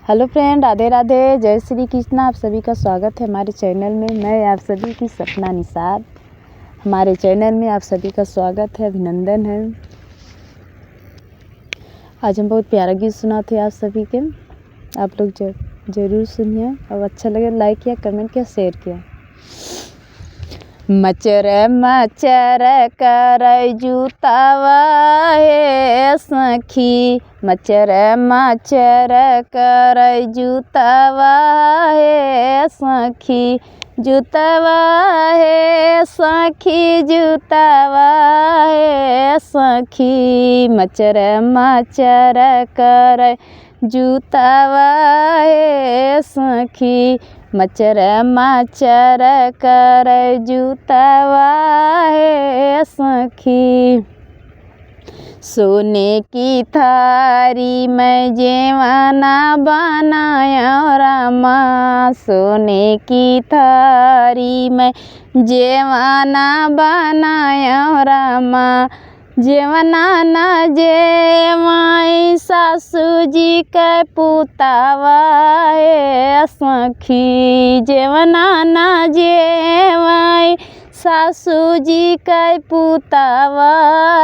Hello friend, Radhe Radhe, जय श्री कृष्णा। आप सभी का स्वागत है हमारे चैनल में। मैं आप सभी की सपना निषाद। हमारे चैनल में आप सभी का स्वागत है, अभिनंदन है। आज हम बहुत प्यारा गीत सुनाते हैं आप सभी के। आप लोग ज़रूर सुनिए और अच्छा लगे लाइक किया, कमेंट किया, शेयर किया। मचर मचर कर जूतावा हे सखी, मचर मचर कर जूतावा हे सखी, जूतावा हे सखी, जूतावा हे सखी, मचर मचर कर जूतावा हे सखी, मचर मचर कर जूतावा हे सखी। सोने की थारी में जेवाना बनाया रामा, सोने की थारी में जेवाना बनाया रामा, जेवना न जेवाई सासू जी के पुतावा हे सखी, जेवना न जेवाई सासू जी के पुतावा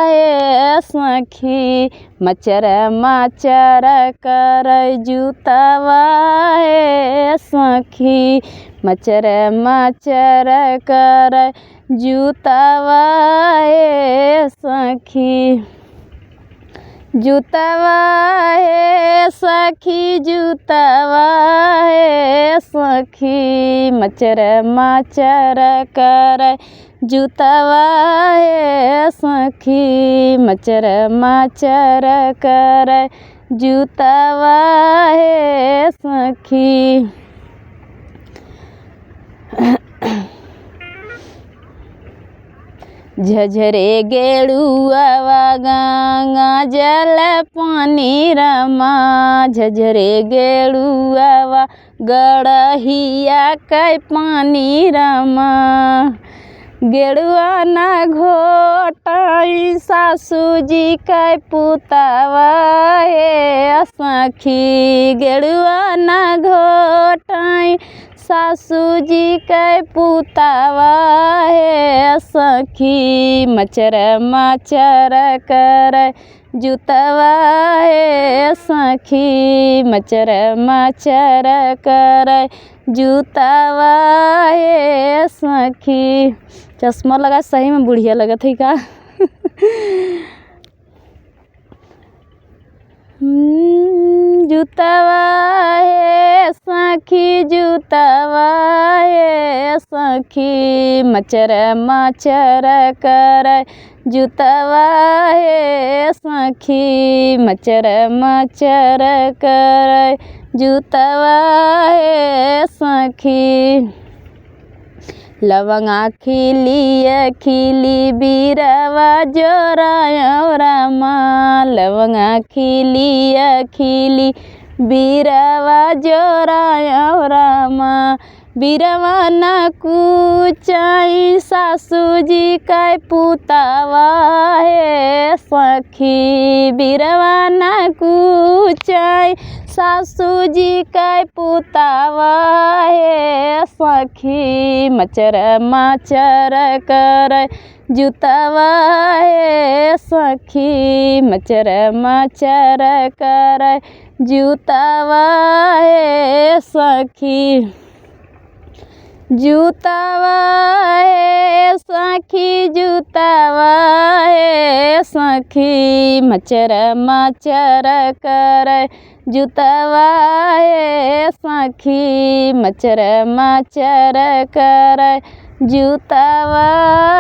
हे सखी, मचर मचर कर जूतावा हे सखी, मचर मचर कर जूतावा हे सखी, जूतावा हे सखी, जूतावा हे सखी, मचर मचर कर जूतावा हे सखी, मचर मचर कर जूतावा हे सखी। झझरे गेड़ुआ गंगा जल पानी रमा, झझरे गेड़ुआ गड़हिया के पानी रमा, गेड़ुआ न घोटाई सासू जी के पुतावा हे सखी, गेड़ुआ न घोटाई सासू जी के पुतावा हे सखी, मचर मचर कर जूतावा हे सखी, मचर मचर कर जूतावा हे सखी। चश्मा लगा सही में बुढ़िया लगत है का। जूतावा हे सखी, जूतावा हे सखी, मचर मचर कर जूतावा हे सखी, मचर मचर कर जूतावा हे सखी। लवंगा खिली खिली बीरवा जोराया रामा, लवंगा खिली खिली बीरवा जोराया रामा, बीरवा न कुचाई सासू जी के पुतावा हे सखी, बीरवा न कुचाई सासू जी के पुतावा हे सखी, मचर मचर कर जूतावा हे सखी, मचर मचर कर जूतावा हे सखी, जूतावा हे सखी, जूतावा हे सखी, मचर मचर कर जूतावा हे सखी, मचर मचर कर जूतावा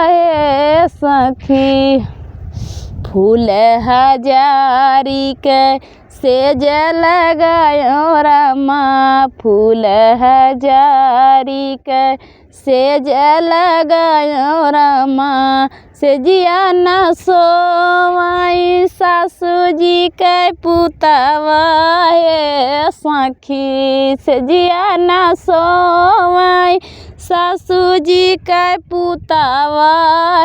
हे सखी। फूल हजारी के सेज लगायो रामा, फूल हजारी के सेज लगायो रामा, सेजिया न सोवाई सासू जी के पुतावा हे सखी, सेजिया न सोवाई सासू जी का पुतावा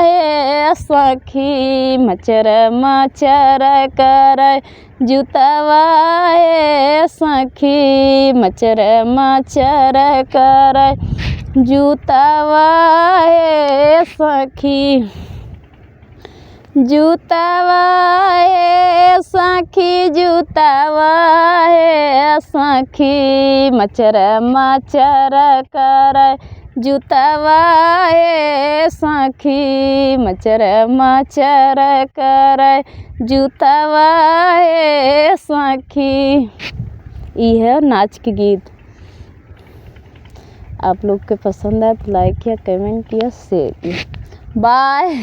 हे सखी मचर मचर कर जुतवा हे सखी मचर मचर कर जुतवा हे सखी जुतवा हे सखी जुतवा हे सखी मचर मचर कर जुतवा हे सखी मचर मचर कर जुतवा हे सखी। यह नाच के गीत आप लोग के पसंद आए तो लाइक किया, कमेंट किया, शेयर किया। बाय।